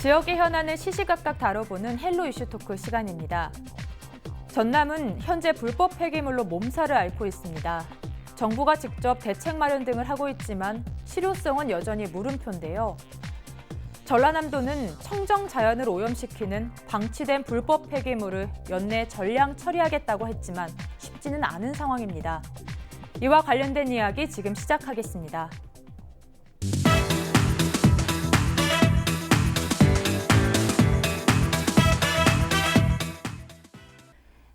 지역의 현안을 시시각각 다뤄보는 헬로 이슈 토크 시간입니다. 전남은 현재 불법 폐기물로 몸살을 앓고 있습니다. 정부가 직접 대책 마련 등을 하고 있지만 실효성은 여전히 물음표인데요. 전라남도는 청정 자연을 오염시키는 방치된 불법 폐기물을 연내 전량 처리하겠다고 했지만 쉽지는 않은 상황입니다. 이와 관련된 이야기 지금 시작하겠습니다.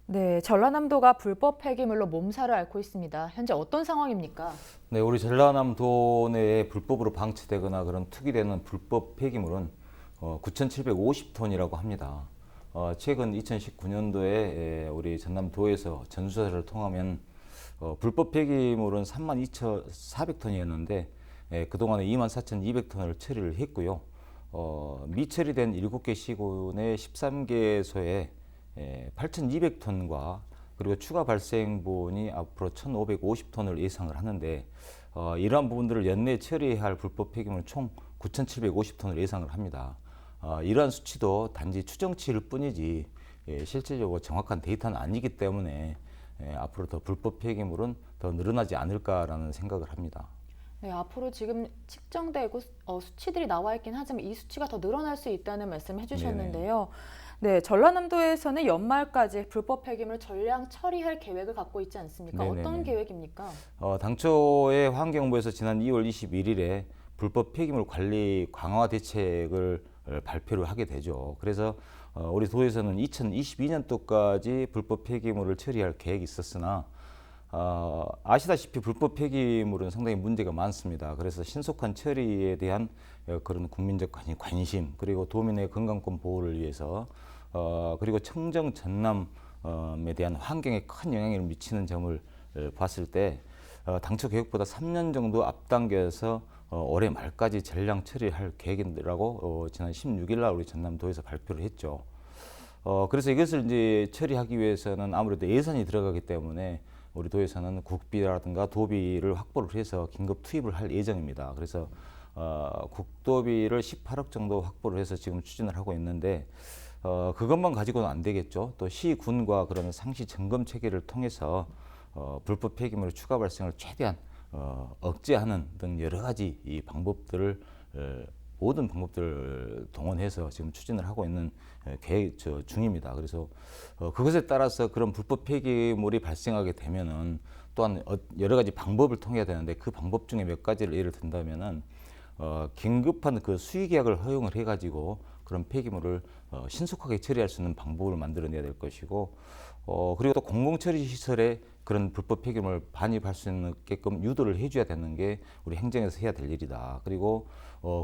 네, 전라남도가 불법 폐기물로 몸살을 앓고 있습니다. 현재 어떤 상황입니까? 네, 우리 전라남도 내에 불법으로 방치되거나 그런 투기되는 불법 폐기물은 9,750톤이라고 합니다. 최근 2019년도에 우리 전남도에서 전수조사를 통하면 불법 폐기물은 32,400톤이었는데 그동안에 24,200톤을 처리를 했고요. 미처리된 7개 시군의 13개소에 8,200톤과 그리고 추가 발생분이 앞으로 1,550톤을 예상을 하는데 이러한 부분들을 연내 처리해야 할 불법 폐기물 총 9,750톤을 예상을 합니다. 이러한 수치도 단지 추정치일 뿐이지 실질적으로 정확한 데이터는 아니기 때문에 앞으로 더 불법 폐기물은 더 늘어나지 않을까라는 생각을 합니다. 네, 앞으로 지금 측정되고 수치들이 나와 있긴 하지만 이 수치가 더 늘어날 수 있다는 말씀 해주셨는데요. 네, 전라남도에서는 연말까지 불법 폐기물 전량 처리할 계획을 갖고 있지 않습니까? 네네네. 어떤 계획입니까? 당초에 환경부에서 지난 2월 21일에 불법 폐기물 관리 강화 대책을 발표를 하게 되죠. 그래서 우리 도에서는 2022년도까지 불법 폐기물을 처리할 계획이 있었으나 아시다시피 불법 폐기물은 상당히 문제가 많습니다. 그래서 신속한 처리에 대한 그런 국민적 관심, 그리고 도민의 건강권 보호를 위해서 그리고 청정 전남에 대한 환경에 큰 영향을 미치는 점을 봤을 때 당초 계획보다 3년 정도 앞당겨서 올해 말까지 전량 처리할 계획이라고 지난 16일 날 우리 전남도에서 발표를 했죠. 그래서 이것을 이제 처리하기 위해서는 아무래도 예산이 들어가기 때문에 우리 도에서는 국비라든가 도비를 확보를 해서 긴급 투입을 할 예정입니다. 그래서 국도비를 18억 정도 확보를 해서 지금 추진을 하고 있는데 그것만 가지고는 안 되겠죠. 또 시군과 그런 상시 점검 체계를 통해서 불법 폐기물 추가 발생을 최대한 억제하는 등 여러 가지 이 방법들을 모든 방법들을 동원해서 지금 추진을 하고 있는 계획 중입니다. 그래서 그것에 따라서 그런 불법 폐기물이 발생하게 되면은 또한 여러 가지 방법을 통해야 되는데 그 방법 중에 몇 가지를 예를 든다면은 긴급한 그 수의 계약을 허용을 해가지고 그런 폐기물을 신속하게 처리할 수 있는 방법을 만들어내야 될 것이고 그리고 또 공공처리 시설에 그런 불법 폐기물을 반입할 수 있게끔 유도를 해줘야 되는 게 우리 행정에서 해야 될 일이다. 그리고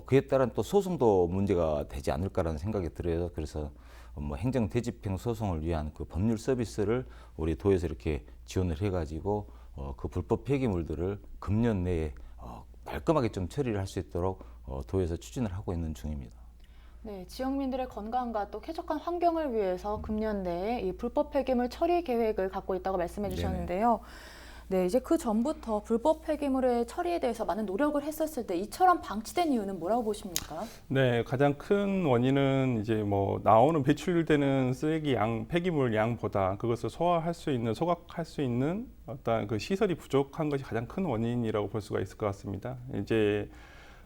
그에 따른 또 소송도 문제가 되지 않을까라는 생각이 들어요. 그래서 뭐 행정 대집행 소송을 위한 그 법률 서비스를 우리 도에서 이렇게 지원을 해가지고 그 불법 폐기물들을 금년 내에 깔끔하게 좀 처리를 할 수 있도록 도에서 추진을 하고 있는 중입니다. 네, 지역민들의 건강과 또 쾌적한 환경을 위해서 금년 내에 이 불법 폐기물 처리 계획을 갖고 있다고 말씀해 주셨는데요. 네, 이제 그 전부터 불법 폐기물의 처리에 대해서 많은 노력을 했었을 때 이처럼 방치된 이유는 뭐라고 보십니까? 네, 가장 큰 원인은 이제 뭐 나오는 배출되는 쓰레기 양, 폐기물 양보다 그것을 소화할 수 있는, 소각할 수 있는 어떤 그 시설이 부족한 것이 가장 큰 원인이라고 볼 수가 있을 것 같습니다. 이제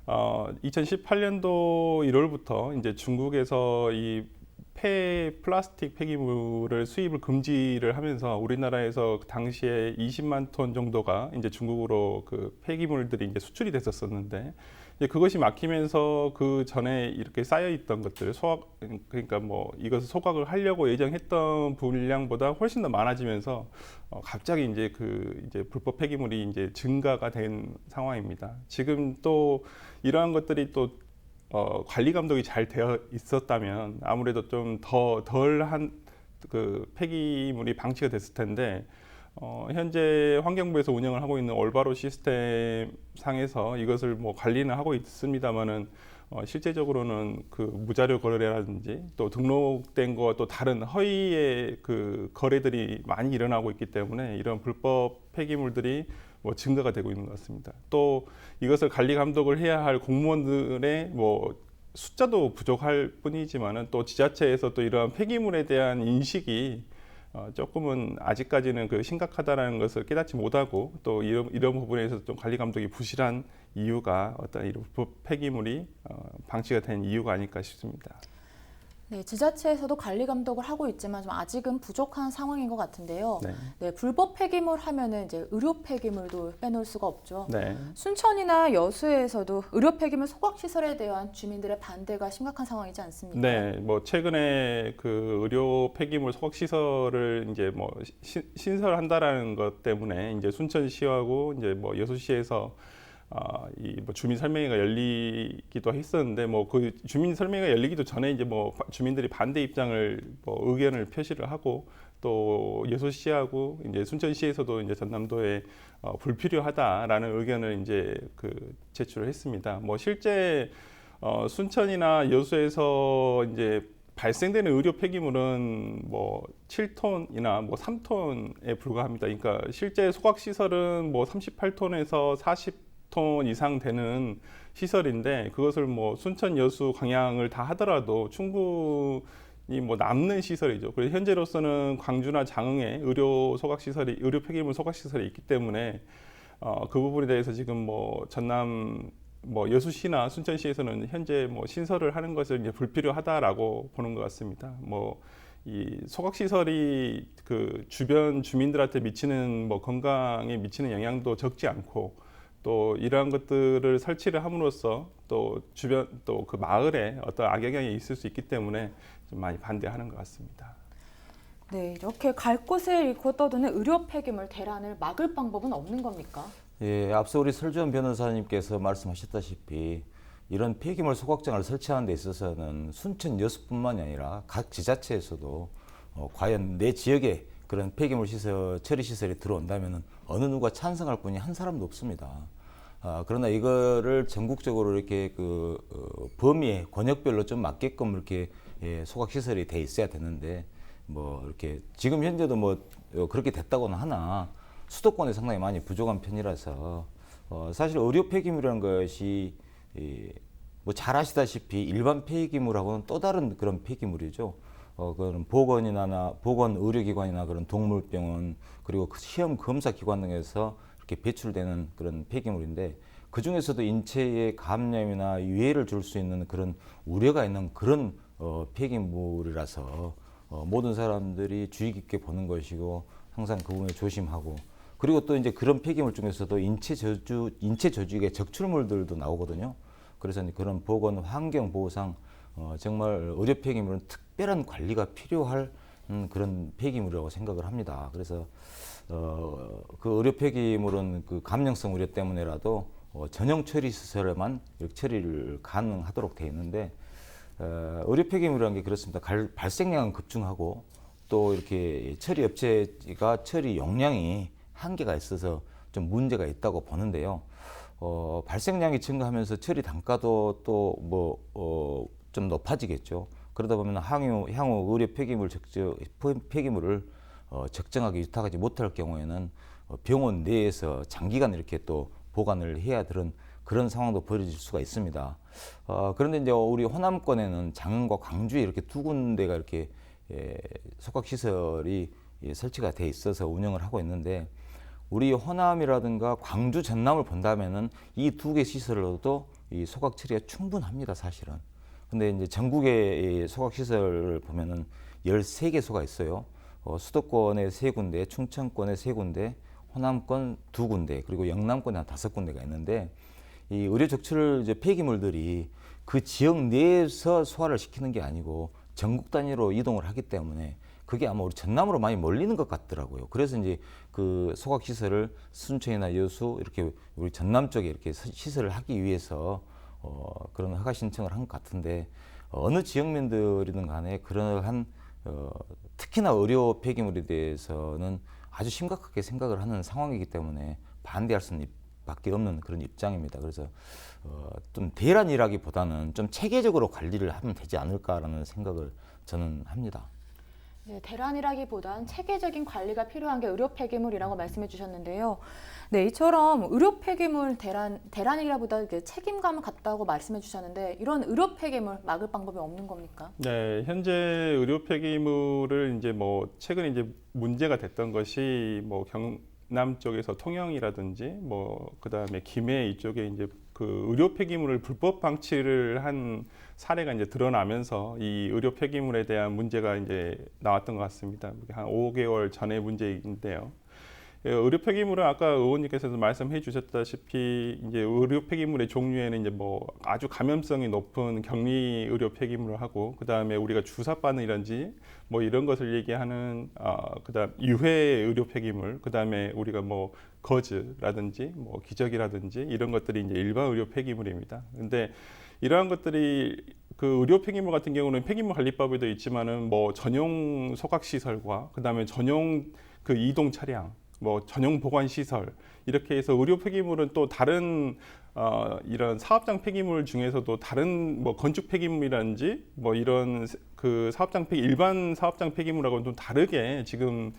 2018년도 1월부터 이제 중국에서 이 플라스틱 폐기물을 수입을 금지를 하면서 우리나라에서 당시에 20만 톤 정도가 이제 중국으로 그 폐기물들이 이제 수출이 됐었었는데 이제 그것이 막히면서 그 전에 이렇게 쌓여 있던 것들 그러니까 뭐 이것을 소각을 하려고 예정했던 분량보다 훨씬 더 많아지면서 갑자기 이제 이제 불법 폐기물이 이제 증가가 된 상황입니다. 지금 또 이러한 것들이 또 관리 감독이 잘 되어 있었다면 아무래도 좀 덜한 그 폐기물이 방치가 됐을 텐데 현재 환경부에서 운영을 하고 있는 올바로 시스템 상에서 이것을 뭐 관리는 하고 있습니다만은 실제적으로는 그 무자료 거래라든지 또 등록된 거 또 다른 허위의 그 거래들이 많이 일어나고 있기 때문에 이런 불법 폐기물들이 뭐 증가가 되고 있는 것 같습니다. 또 이것을 관리 감독을 해야 할 공무원들의 뭐 숫자도 부족할 뿐이지만은 또 지자체에서 또 이러한 폐기물에 대한 인식이 조금은 아직까지는 그 심각하다라는 것을 깨닫지 못하고 또 이런 부분에서 좀 관리 감독이 부실한 이유가 어떤 이런 폐기물이 방치가 된 이유가 아닐까 싶습니다. 네, 지자체에서도 관리 감독을 하고 있지만 좀 아직은 부족한 상황인 것 같은데요. 네. 네, 불법 폐기물 하면은 이제 의료 폐기물도 빼놓을 수가 없죠. 네. 순천이나 여수에서도 의료 폐기물 소각 시설에 대한 주민들의 반대가 심각한 상황이지 않습니까? 네, 뭐 최근에 그 의료 폐기물 소각 시설을 이제 뭐 신설한다라는 것 때문에 이제 순천시하고 이제 뭐 여수시에서 이 뭐 주민 설명회가 열리기도 했었는데 뭐 그 주민 설명회가 열리기도 전에 이제 뭐 주민들이 반대 입장을 뭐 의견을 표시를 하고 또 여수시하고 이제 순천시에서도 이제 전남도에 불필요하다라는 의견을 이제 그 제출을 했습니다. 뭐 실제 순천이나 여수에서 이제 발생되는 의료 폐기물은 뭐 7톤이나 뭐 3톤에 불과합니다. 그러니까 실제 소각 시설은 뭐 38톤에서 40톤 이상 되는 시설인데 그것을 뭐 순천, 여수, 광양을 다 하더라도 충분히 뭐 남는 시설이죠. 그래서 현재로서는 광주나 장흥에 의료 폐기물 소각 시설이 있기 때문에 그 부분에 대해서 지금 뭐 전남 뭐 여수시나 순천시에서는 현재 뭐 신설을 하는 것을 이제 불필요하다라고 보는 것 같습니다. 뭐 이 소각 시설이 그 주변 주민들한테 미치는 뭐 건강에 미치는 영향도 적지 않고 또 이러한 것들을 설치를 함으로써 또 주변 또 그 마을에 어떤 악영향이 있을 수 있기 때문에 좀 많이 반대하는 것 같습니다. 네, 이렇게 갈 곳을 잃고 떠도는 의료 폐기물 대란을 막을 방법은 없는 겁니까? 예, 앞서 우리 설주원 변호사님께서 말씀하셨다시피 이런 폐기물 소각장을 설치하는 데 있어서는 순천 여수뿐만이 아니라 각 지자체에서도 과연 내 지역에 그런 폐기물 시설, 처리 시설이 들어온다면 어느 누가 찬성할 분이 한 사람도 없습니다. 그러나 이거를 전국적으로 이렇게 범위에 권역별로 좀 맞게끔 이렇게 소각 시설이 돼 있어야 되는데 뭐 이렇게 지금 현재도 뭐 그렇게 됐다고는 하나 수도권에 상당히 많이 부족한 편이라서 사실 의료 폐기물이라는 것이 뭐 잘 아시다시피 일반 폐기물하고는 또 다른 그런 폐기물이죠. 그런 보건 의료기관이나 그런 동물병원 그리고 그 시험 검사 기관 등에서 이렇게 배출되는 그런 폐기물인데 그 중에서도 인체에 감염이나 유해를 줄 수 있는 그런 우려가 있는 그런 폐기물이라서 모든 사람들이 주의 깊게 보는 것이고 항상 그 부분에 조심하고 그리고 또 이제 그런 폐기물 중에서도 인체 저주의 적출물들도 나오거든요. 그래서 이제 그런 보건 환경 보호상 정말 의료 폐기물은 특별한 관리가 필요할 그런 폐기물이라고 생각을 합니다. 그래서 그 의료 폐기물은 그 감염성 우려 때문에라도 전용 처리 시설에만 이렇게 처리를 가능하도록 되어 있는데 의료 폐기물이라는 게 그렇습니다. 발생량은 급증하고 또 이렇게 처리 업체가 처리 용량이 한계가 있어서 좀 문제가 있다고 보는데요. 발생량이 증가하면서 처리 단가도 또 뭐 좀 높아지겠죠. 그러다 보면 향후 의료 폐기물을 적정하게 유탁하지 못할 경우에는 병원 내에서 장기간 이렇게 또 보관을 해야 되는 그런 상황도 벌어질 수가 있습니다. 그런데 이제 우리 호남권에는 장흥과 광주에 이렇게 두 군데가 이렇게 소각 시설이 설치가 돼 있어서 운영을 하고 있는데 우리 호남이라든가 광주, 전남을 본다면은 이 두 개 시설로도 이 소각 처리가 충분합니다, 사실은. 근데 이제 전국의 소각 시설을 보면은 13개소가 있어요. 수도권에 3군데, 충청권에 3군데, 호남권 2군데, 그리고 영남권에 한 5군데가 있는데 이 의료 적출 이제 폐기물들이 그 지역 내에서 소화를 시키는 게 아니고 전국 단위로 이동을 하기 때문에 그게 아마 우리 전남으로 많이 몰리는 것 같더라고요. 그래서 이제 그 소각 시설을 순천이나 여수 이렇게 우리 전남 쪽에 이렇게 시설을 하기 위해서 그런 허가 신청을 한 것 같은데 어느 지역민들이든 간에 그러한 특히나 의료 폐기물에 대해서는 아주 심각하게 생각을 하는 상황이기 때문에 반대할 수는 밖에 없는 그런 입장입니다. 그래서 좀 대란이라기보다는 좀 체계적으로 관리를 하면 되지 않을까라는 생각을 저는 합니다. 이제 대란이라기보단 체계적인 관리가 필요한 게 의료 폐기물이라고 말씀해 주셨는데요. 네, 이처럼 의료 폐기물 대란이라보다 이제 책임감을 갖다고 말씀해 주셨는데 이런 의료 폐기물 막을 방법이 없는 겁니까? 네, 현재 의료 폐기물을 이제 뭐 최근에 이제 문제가 됐던 것이 뭐 경남 쪽에서 통영이라든지 뭐 그다음에 김해 이쪽에 이제 그 의료 폐기물을 불법 방치를 한 사례가 이제 드러나면서 이 의료 폐기물에 대한 문제가 이제 나왔던 것 같습니다. 한 5개월 전의 문제인데요. 의료 폐기물은 아까 의원님께서도 말씀해 주셨다시피 이제 의료 폐기물의 종류에는 이제 뭐 아주 감염성이 높은 격리 의료 폐기물을 하고 그다음에 우리가 주사 바늘이란지 뭐 이런 것을 얘기하는 그다음 유해 의료 폐기물 그다음에 우리가 뭐 거즈라든지 뭐 기저귀라든지 이런 것들이 이제 일반 의료 폐기물입니다. 근데 이러한 것들이 그 의료 폐기물 같은 경우는 폐기물 관리법에도 있지만은 뭐 전용 소각 시설과 그다음에 전용 그 이동 차량 뭐 전용 보관 시설 이렇게 해서 의료 폐기물은 또 다른 이런 사업장 폐기물 중에서도 다른 뭐 건축 폐기물이라든지 뭐 이런 그 일반 사업장 폐기물하고는 좀 다르게 지금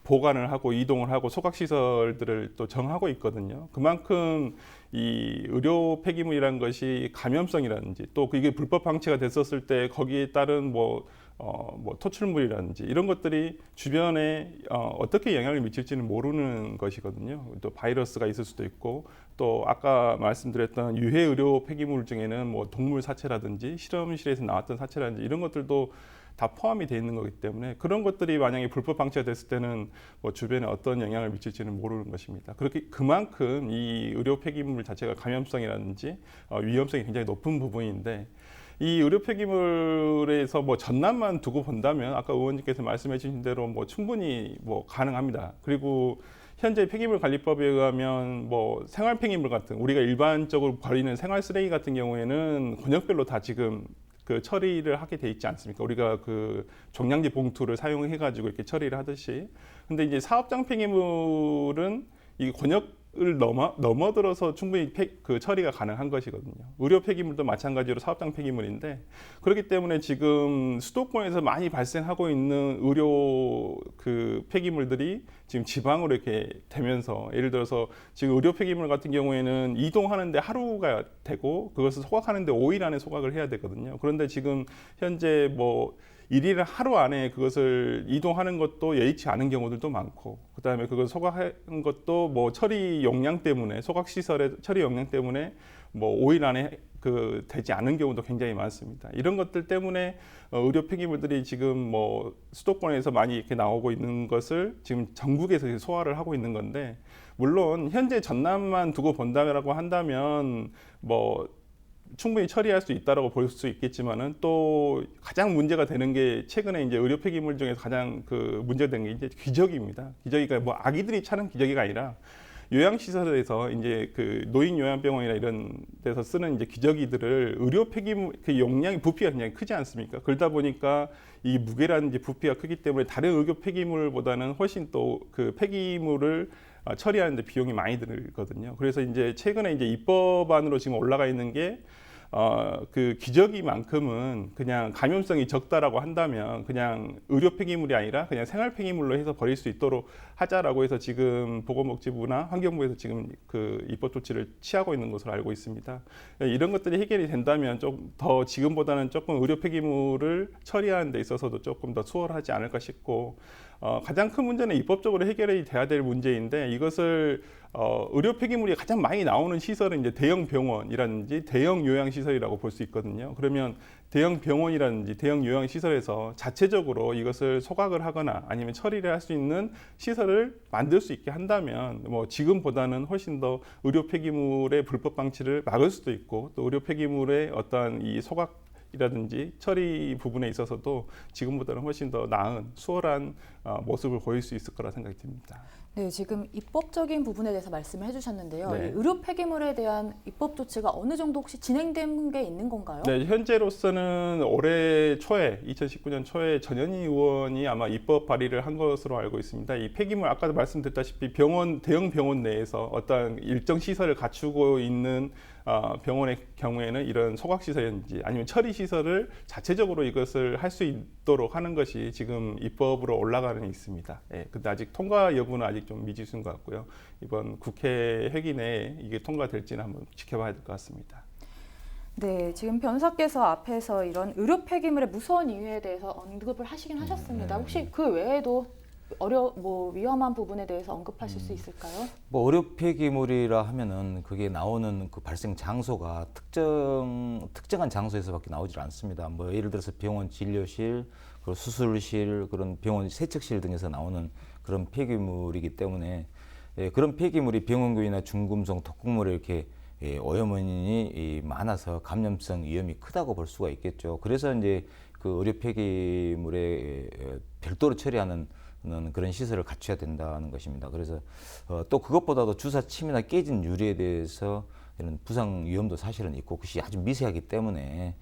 보관을 하고 이동을 하고 소각 시설들을 또 정하고 있거든요. 그만큼 이 의료 폐기물이라는 것이 감염성이라든지 또 이게 불법 방치가 됐었을 때 거기에 따른 뭐 토출물이라든지 이런 것들이 주변에 어떻게 영향을 미칠지는 모르는 것이거든요. 또 바이러스가 있을 수도 있고 또 아까 말씀드렸던 유해 의료 폐기물 중에는 뭐 동물 사체라든지 실험실에서 나왔던 사체라든지 이런 것들도 다 포함이 되어 있는 거기 때문에 그런 것들이 만약에 불법 방치가 됐을 때는 뭐 주변에 어떤 영향을 미칠지는 모르는 것입니다. 그렇게 그만큼 이 의료 폐기물 자체가 감염성이라든지 위험성이 굉장히 높은 부분인데 이 의료 폐기물에서 뭐 전남만 두고 본다면 아까 의원님께서 말씀해 주신 대로 뭐 충분히 뭐 가능합니다. 그리고 현재 폐기물 관리법에 의하면 뭐 생활 폐기물 같은 우리가 일반적으로 버리는 생활 쓰레기 같은 경우에는 권역별로 다 지금 그 처리를 하게 돼 있지 않습니까? 우리가 그 종량제 봉투를 사용해 가지고 이렇게 처리를 하듯이. 근데 이제 사업장 폐기물은 이 권역을 넘어들어서 충분히 그 처리가 가능한 것이거든요. 의료 폐기물도 마찬가지로 사업장 폐기물인데 그렇기 때문에 지금 수도권에서 많이 발생하고 있는 의료 그 폐기물들이 지금 지방으로 이렇게 되면서 예를 들어서 지금 의료 폐기물 같은 경우에는 이동하는데 하루가 되고 그것을 소각하는데 5일 안에 소각을 해야 되거든요. 그런데 지금 현재 뭐 일일 하루 안에 그것을 이동하는 것도 여의치 않은 경우들도 많고 그다음에 그걸 소각한 것도 뭐 처리 용량 때문에 소각 시설의 처리 용량 때문에 뭐 5일 안에 그 되지 않은 경우도 굉장히 많습니다. 이런 것들 때문에 의료 폐기물들이 지금 뭐 수도권에서 많이 이렇게 나오고 있는 것을 지금 전국에서 소화를 하고 있는 건데 물론 현재 전남만 두고 본다고 한다면 뭐 충분히 처리할 수 있다라고 볼 수 있겠지만은 또 가장 문제가 되는 게 최근에 이제 의료 폐기물 중에서 가장 그 문제된 게 이제 기저귀입니다. 기저귀가 뭐 아기들이 차는 기저귀가 아니라 요양시설에서 이제 그 노인 요양병원이나 이런 데서 쓰는 이제 기저귀들을 의료 폐기물 그 용량이 부피가 굉장히 크지 않습니까? 그러다 보니까 이 무게라든지 부피가 크기 때문에 다른 의료 폐기물보다는 훨씬 또 그 폐기물을 처리하는데 비용이 많이 들거든요. 그래서 이제 최근에 이제 입법안으로 지금 올라가 있는 게 그 기저귀만큼은 그냥 감염성이 적다라고 한다면 그냥 의료 폐기물이 아니라 그냥 생활 폐기물로 해서 버릴 수 있도록 하자라고 해서 지금 보건복지부나 환경부에서 지금 그 입법 조치를 취하고 있는 것으로 알고 있습니다. 이런 것들이 해결이 된다면 좀 더 지금보다는 조금 의료 폐기물을 처리하는 데 있어서도 조금 더 수월하지 않을까 싶고 가장 큰 문제는 입법적으로 해결이 돼야 될 문제인데 이것을 의료 폐기물이 가장 많이 나오는 시설은 이제 대형 병원이라든지 대형 요양시설이라고 볼 수 있거든요. 그러면 대형 병원이라든지 대형 요양시설에서 자체적으로 이것을 소각을 하거나 아니면 처리를 할 수 있는 시설을 만들 수 있게 한다면 뭐 지금보다는 훨씬 더 의료 폐기물의 불법 방치를 막을 수도 있고 또 의료 폐기물의 어떠한 이 소각이라든지 처리 부분에 있어서도 지금보다는 훨씬 더 나은 수월한 모습을 보일 수 있을 거라 생각이 듭니다. 네, 지금 입법적인 부분에 대해서 말씀을 해주셨는데요. 네. 이 의료 폐기물에 대한 입법 조치가 어느 정도 혹시 진행된 게 있는 건가요? 네, 현재로서는 올해 초에 2019년 초에 전현희 의원이 아마 입법 발의를 한 것으로 알고 있습니다. 이 폐기물 아까도 말씀드렸다시피 대형 병원 내에서 어떤 일정 시설을 갖추고 있는 병원의 경우에는 이런 소각시설인지 아니면 처리시설을 자체적으로 이것을 할 수 있도록 하는 것이 지금 입법으로 올라가는 있습니다. 예, 근데 아직 통과 여부는 아직 좀 미지수인 것 같고요. 이번 국회 회기 내에 이게 통과될지는 한번 지켜봐야 될 것 같습니다. 네, 지금 변호사께서 앞에서 이런 의료 폐기물의 무서운 이유에 대해서 언급을 하시긴 하셨습니다. 혹시 그 외에도 위험한 부분에 대해서 언급하실 수 있을까요? 뭐 의료 폐기물이라 하면은 그게 나오는 그 발생 장소가 특정한 장소에서밖에 나오질 않습니다. 뭐 예를 들어서 병원 진료실, 그리고 수술실, 그런 병원 세척실 등에서 나오는 그런 폐기물이기 때문에 그런 폐기물이 병원균이나 중금속, 독극물에 이렇게 오염 원인이 많아서 감염성 위험이 크다고 볼 수가 있겠죠. 그래서 이제 그 의료 폐기물에 별도로 처리하는 그런 시설을 갖춰야 된다는 것입니다. 그래서 또 그것보다도 주사 침이나 깨진 유리에 대해서 이런 부상 위험도 사실은 있고 그것이 아주 미세하기 때문에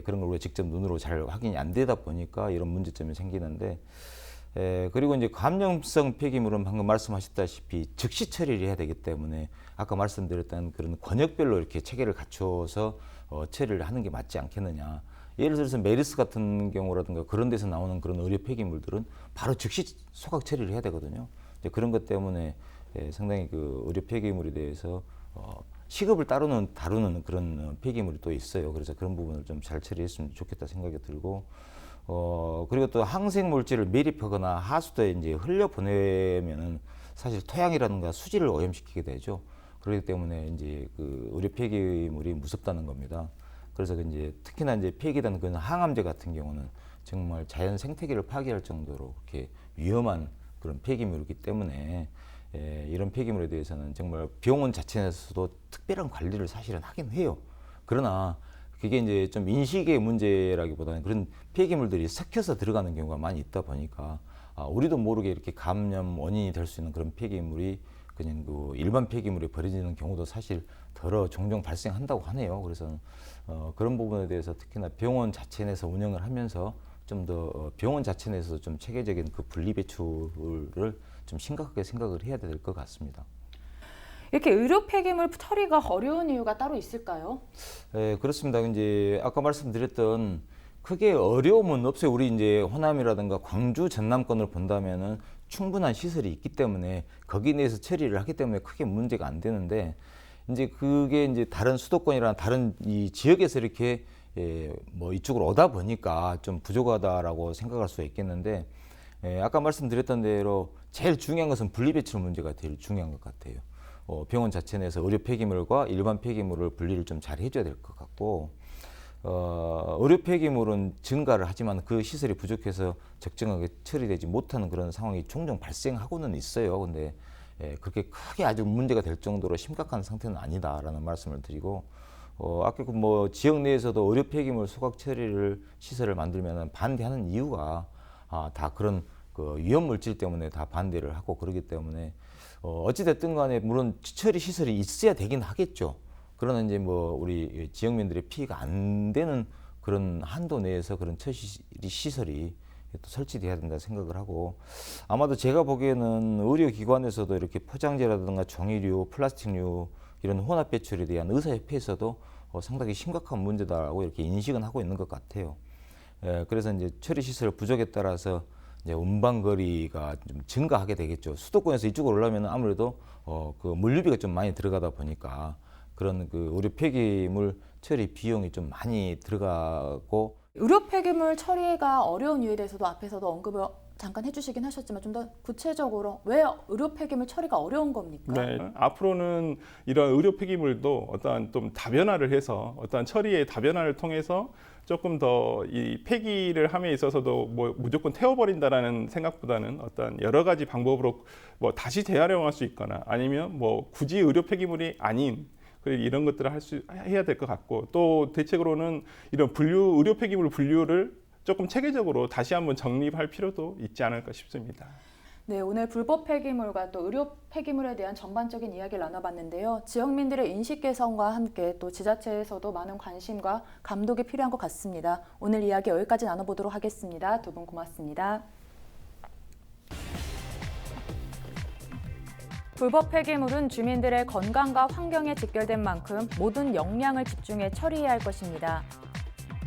그런 걸 우리가 직접 눈으로 잘 확인이 안 되다 보니까 이런 문제점이 생기는데 그리고 이제 감염성 폐기물은 방금 말씀하셨다시피 즉시 처리를 해야 되기 때문에 아까 말씀드렸던 그런 권역별로 이렇게 체계를 갖춰서 처리를 하는 게 맞지 않겠느냐. 예를 들어서 메르스 같은 경우라든가 그런 데서 나오는 그런 의료 폐기물들은 바로 즉시 소각 처리를 해야 되거든요. 이제 그런 것 때문에 상당히 그 의료 폐기물에 대해서 시급을 다루는 그런 폐기물이 또 있어요. 그래서 그런 부분을 좀 잘 처리했으면 좋겠다 생각이 들고 그리고 또 항생 물질을 매립하거나 하수도에 이제 흘려 보내면은 사실 토양이라든가 수질을 오염시키게 되죠. 그렇기 때문에 이제 그 의료 폐기물이 무섭다는 겁니다. 그래서 이제 특히나 이제 폐기된 그런 항암제 같은 경우는 정말 자연 생태계를 파괴할 정도로 그렇게 위험한 그런 폐기물이기 때문에 이런 폐기물에 대해서는 정말 병원 자체에서도 특별한 관리를 사실은 하긴 해요. 그러나 그게 이제 좀 인식의 문제라기보다는 그런 폐기물들이 섞여서 들어가는 경우가 많이 있다 보니까 우리도 모르게 이렇게 감염 원인이 될 수 있는 그런 폐기물이 그냥 그 일반 폐기물에 버려지는 경우도 사실 종종 발생한다고 하네요. 그래서 그런 부분에 대해서 특히나 병원 자체 내에서 운영을 하면서 좀 더 병원 자체 내에서 좀 체계적인 그 분리 배출을 좀 심각하게 생각을 해야 될 것 같습니다. 이렇게 의료 폐기물 처리가 어려운 이유가 따로 있을까요? 네, 그렇습니다. 이제 아까 말씀드렸던 크게 어려움은 없어요. 우리 이제 호남이라든가 광주, 전남권을 본다면은 충분한 시설이 있기 때문에 거기 내에서 처리를 하기 때문에 크게 문제가 안 되는데 이제 그게 이제 다른 수도권이나 다른 이 지역에서 이렇게 뭐 이쪽으로 오다 보니까 좀 부족하다라고 생각할 수가 있겠는데 아까 말씀드렸던 대로 제일 중요한 것은 분리배출 문제가 제일 중요한 것 같아요. 병원 자체 내에서 의료 폐기물과 일반 폐기물을 분리를 좀 잘 해줘야 될 것 같고 의료 폐기물은 증가를 하지만 그 시설이 부족해서 적정하게 처리되지 못하는 그런 상황이 종종 발생하고는 있어요. 근데 그렇게 크게 아주 문제가 될 정도로 심각한 상태는 아니다라는 말씀을 드리고 아까 그 뭐 지역 내에서도 의료 폐기물 소각 처리를 시설을 만들면 반대하는 이유가 다 그런 그 위험 물질 때문에 다 반대를 하고 그러기 때문에 어찌 됐든 간에 물론 처리 시설이 있어야 되긴 하겠죠. 그러나 이제 뭐 우리 지역민들의 피해가 안 되는 그런 한도 내에서 그런 처리 시설이 또 설치돼야 된다 생각을 하고 아마도 제가 보기에는 의료기관에서도 이렇게 포장재라든가 종이류, 플라스틱류 이런 혼합 배출에 대한 의사협회에서도 상당히 심각한 문제다라고 이렇게 인식은 하고 있는 것 같아요. 그래서 이제 처리 시설 부족에 따라서 이제 운반거리가 좀 증가하게 되겠죠. 수도권에서 이쪽으로 올라오면 아무래도 그 물류비가 좀 많이 들어가다 보니까 그런 그 의료 폐기물 처리 비용이 좀 많이 들어가고 의료 폐기물 처리가 어려운 이유에 대해서도 앞에서도 언급을 잠깐 해주시긴 하셨지만 좀 더 구체적으로 왜 의료 폐기물 처리가 어려운 겁니까? 네, 앞으로는 이런 의료 폐기물도 어떠한 좀 다변화를 해서 어떠한 처리의 다변화를 통해서 조금 더 이 폐기를 함에 있어서도 뭐 무조건 태워버린다라는 생각보다는 어떤 여러 가지 방법으로 뭐 다시 재활용할 수 있거나 아니면 뭐 굳이 의료 폐기물이 아닌 이런 것들을 해야 될 것 같고 또 대책으로는 이런 의료 폐기물 분류를 조금 체계적으로 다시 한번 정립할 필요도 있지 않을까 싶습니다. 네, 오늘 불법 폐기물과 또 의료 폐기물에 대한 전반적인 이야기를 나눠봤는데요. 지역민들의 인식 개선과 함께 또 지자체에서도 많은 관심과 감독이 필요한 것 같습니다. 오늘 이야기 여기까지 나눠보도록 하겠습니다. 두 분 고맙습니다. 불법 폐기물은 주민들의 건강과 환경에 직결된 만큼 모든 역량을 집중해 처리해야 할 것입니다.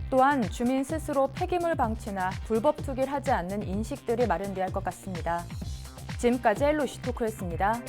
또한 주민 스스로 폐기물 방치나 불법 투기를 하지 않는 인식들이 마련돼야 할 것 같습니다. 지금까지 헬로 이슈토크였습니다.